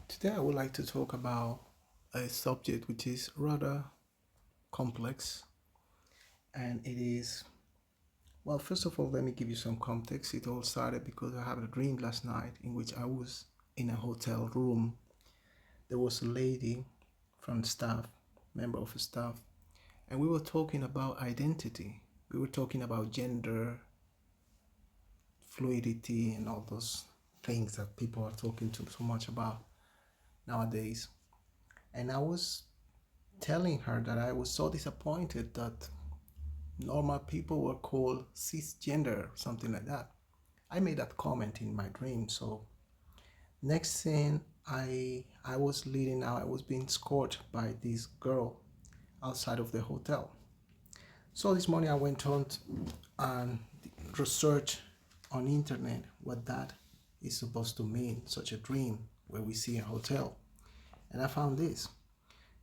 Today, I would like to talk about a subject which is rather complex, and it is well, first of all, let me give you some context. It all started because I had a dream last night in which I was in a hotel room. There was a lady from staff, member of the staff, and we were talking about identity. We were talking about gender, fluidity, and all those things that people are talking to so much about nowadays. And I was telling her that I was so disappointed that normal people were called cisgender, something like that. I made that comment in my dream. So next thing I was leading out, I was being escorted by this girl outside of the hotel. So this morning I went on and research on internet what that is supposed to mean, such a dream where we see a hotel. And I found this.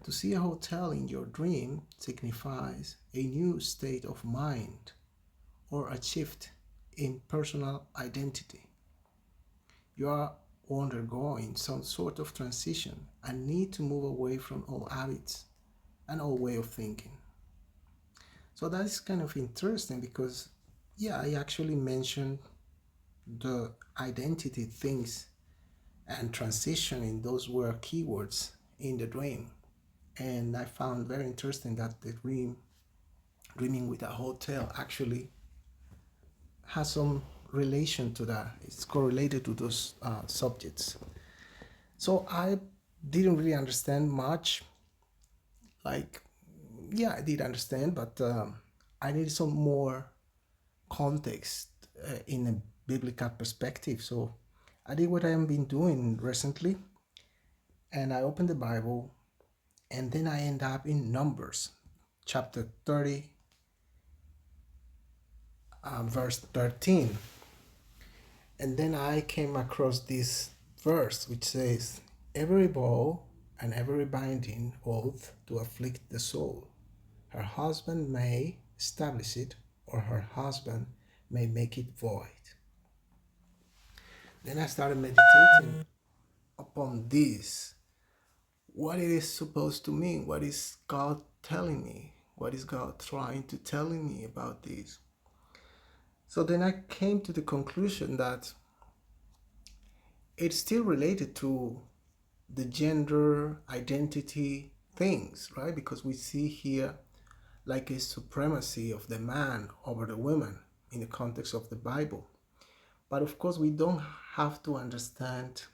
To see a hotel in your dream signifies a new state of mind or a shift in personal identity. You are undergoing some sort of transition and need to move away from old habits and old way of thinking. So that is kind of interesting because, yeah, I actually mentioned the identity things and transitioning, those were keywords in the dream. And I found very interesting that the dreaming with a hotel actually has some relation to that. It's correlated to those subjects. So I didn't really understand much. Like, yeah, I did understand, but I needed some more context in a biblical perspective. So I did what I have been doing recently, and I opened the Bible, and then I end up in Numbers, chapter 30, verse 13. And then I came across this verse which says, every vow and every binding oath to afflict the soul, her husband may establish it, or her husband may make it void. Then I started meditating upon this, what it is supposed to mean, what is God telling me, what is God trying to tell me about this. So then I came to the conclusion that it's still related to the gender identity things, right? Because we see here like a supremacy of the man over the woman in the context of the Bible. But of course, we don't have to understand,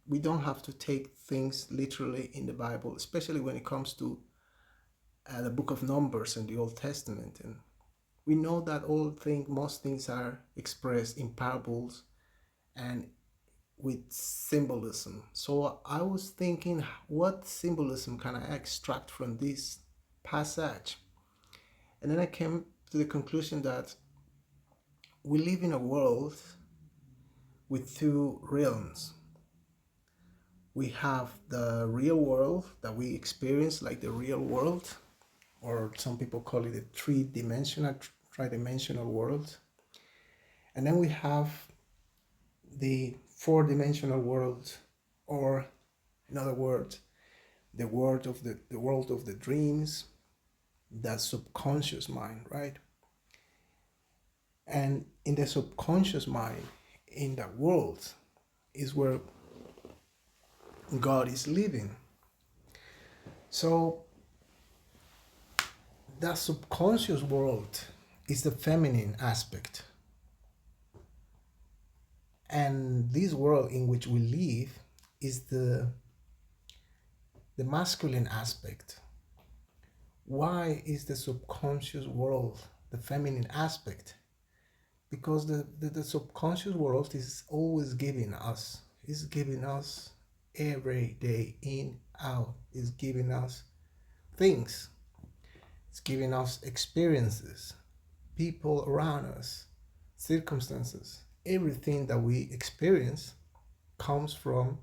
we don't have to take things literally in the Bible, especially when it comes to the book of Numbers in the Old Testament. And we know that most things are expressed in parables and with symbolism. So I was thinking, what symbolism can I extract from this passage? And then I came to the conclusion that we live in a world with two realms. We have the real world that we experience, like the real world, or some people call it a tridimensional world. And then we have the four-dimensional world, or in other words, the world of the dreams, that subconscious mind, right? And in the subconscious mind, in that world, is where God is living. So that subconscious world is the feminine aspect. And this world in which we live is the masculine aspect. Why is the subconscious world the feminine aspect? Because the subconscious world is always giving us. It's giving us every day, in, out. It's giving us things. It's giving us experiences, people around us, circumstances. Everything that we experience comes from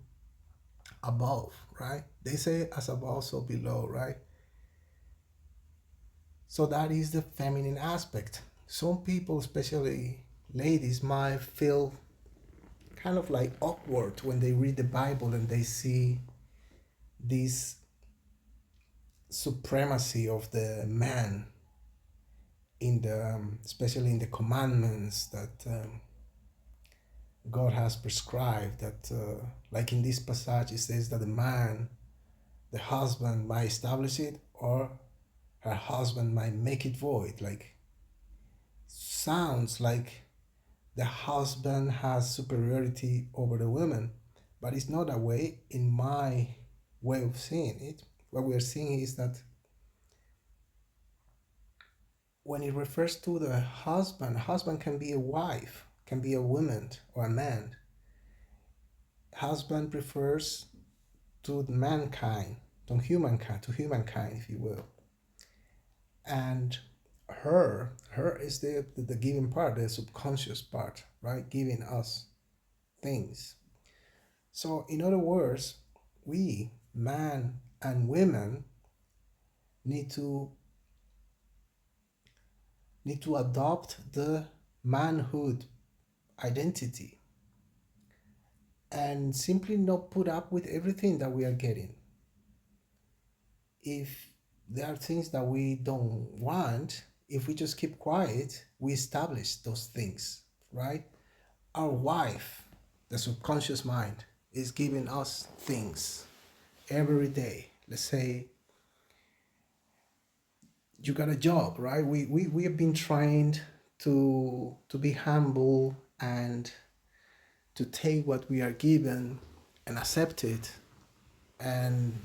above, right? They say as above, so below, right? So that is the feminine aspect. Some people, especially ladies, might feel kind of like awkward when they read the Bible and they see this supremacy of the man in the especially in the commandments that God has prescribed. That like in this passage, it says that the husband, might establish it, or her husband might make it void. Like, sounds like the husband has superiority over the woman, but it's not that way in my way of seeing it. What we are seeing is that when it refers to the husband can be a wife, can be a woman or a man. Husband refers to mankind, to humankind, if you will. And her is the giving part, the subconscious part, right? Giving us things. So in other words, we, man and women, need to adopt the manhood identity and simply not put up with everything that we are getting. If there are things that we don't want, if we just keep quiet, we establish those things, right? Our wife, the subconscious mind, is giving us things every day. Let's say you got a job, right? We have been trained to be humble and to take what we are given and accept it and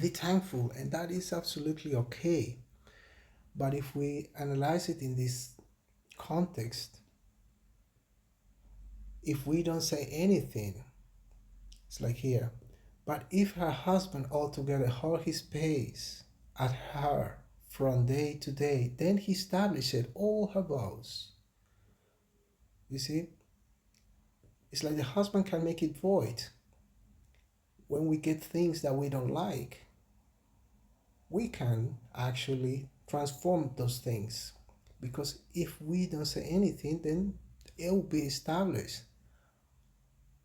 be thankful, and that is absolutely okay. But if we analyze it in this context, if we don't say anything, it's like here. But if her husband altogether hold his pace at her from day to day, then he established all her vows. You see? It's like the husband can make it void. When we get things that we don't like, we can actually transform those things. Because if we don't say anything, then it will be established.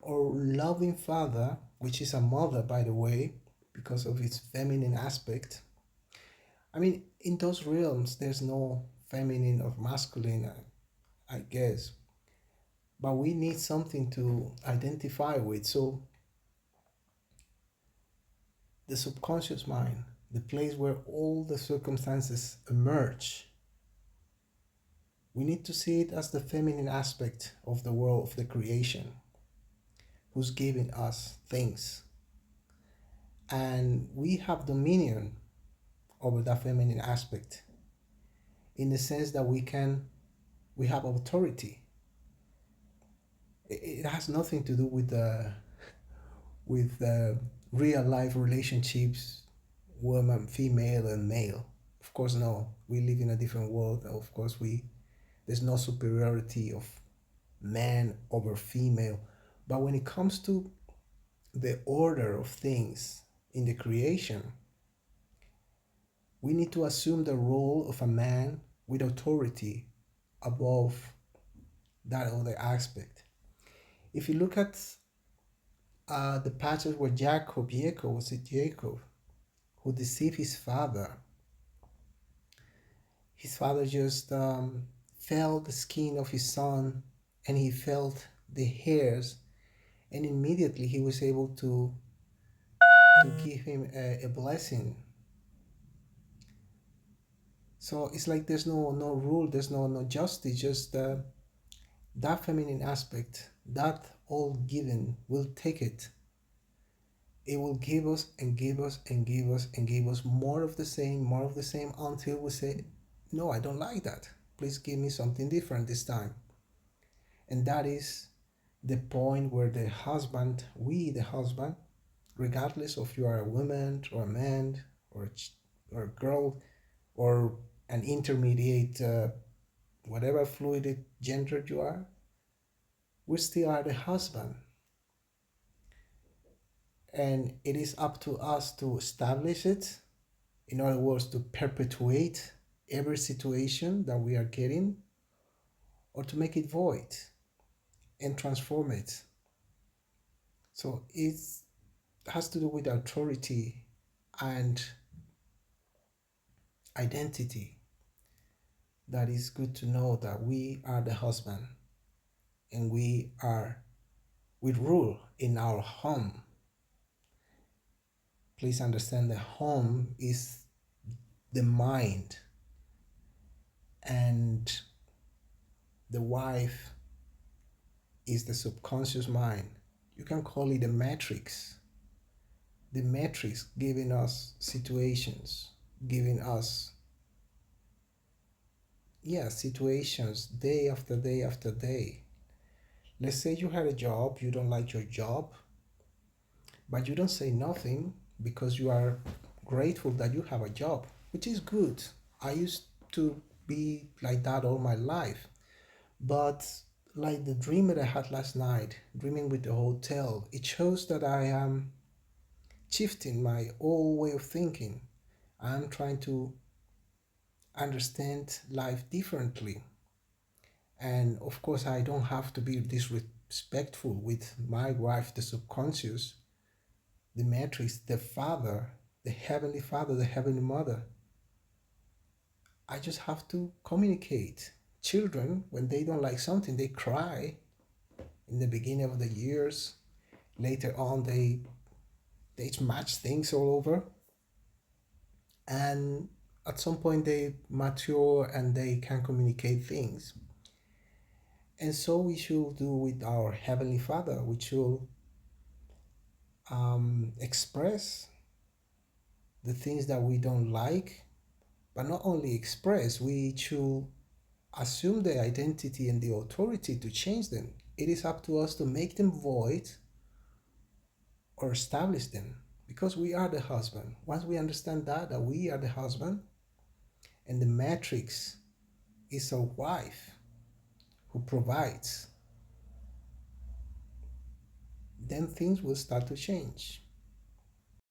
Our loving father, which is a mother, by the way, because of its feminine aspect. I mean, in those realms, there's no feminine or masculine, I guess. But we need something to identify with. So the subconscious mind, the place where all the circumstances emerge, we need to see it as the feminine aspect of the world, of the creation, who's giving us things. And we have dominion over that feminine aspect in the sense that we have authority. It has nothing to do with real life relationships, woman, female, and male. Of course, no. We live in a different world. Of course, there's no superiority of man over female. But when it comes to the order of things in the creation, we need to assume the role of a man with authority above that other aspect. If you look at the passage where Jacob, who deceived his father just felt the skin of his son, and he felt the hairs, and immediately he was able to give him a blessing. So it's like there's no rule, there's no justice, just that feminine aspect, that all given will take it. It will give us and give us and give us and give us more of the same, until we say, no, I don't like that. Please give me something different this time. And that is the point where the husband, regardless of you are a woman or a man or a girl or an intermediate, whatever fluid gender you are, we still are the husband. And it is up to us to establish it, in other words, to perpetuate every situation that we are getting, or to make it void. and transform it. So it has to do with authority and identity. That is good to know that we are the husband and we rule in our home. Please understand the home is the mind, and the wife is the subconscious mind. You can call it the matrix. The matrix giving us situations, giving us, yeah, situations day after day after day. Let's say you had a job, you don't like your job, but you don't say nothing because you are grateful that you have a job, which is good. I used to be like that all my life. But like the dream that I had last night, dreaming with the hotel, it shows that I am shifting my old way of thinking. I'm trying to understand life differently. And of course, I don't have to be disrespectful with my wife, the subconscious, the matrix, the father, the heavenly father, the heavenly mother. I just have to communicate. Children, when they don't like something, they cry in the beginning of the years. Later on, they match things all over, and at some point they mature and they can communicate things. And so we should do with our heavenly Father. We should express the things that we don't like, but not only express, we should assume the identity and the authority to change them. It is up to us to make them void or establish them, because we are the husband. Once we understand that we are the husband and the matrix is a wife who provides, then things will start to change.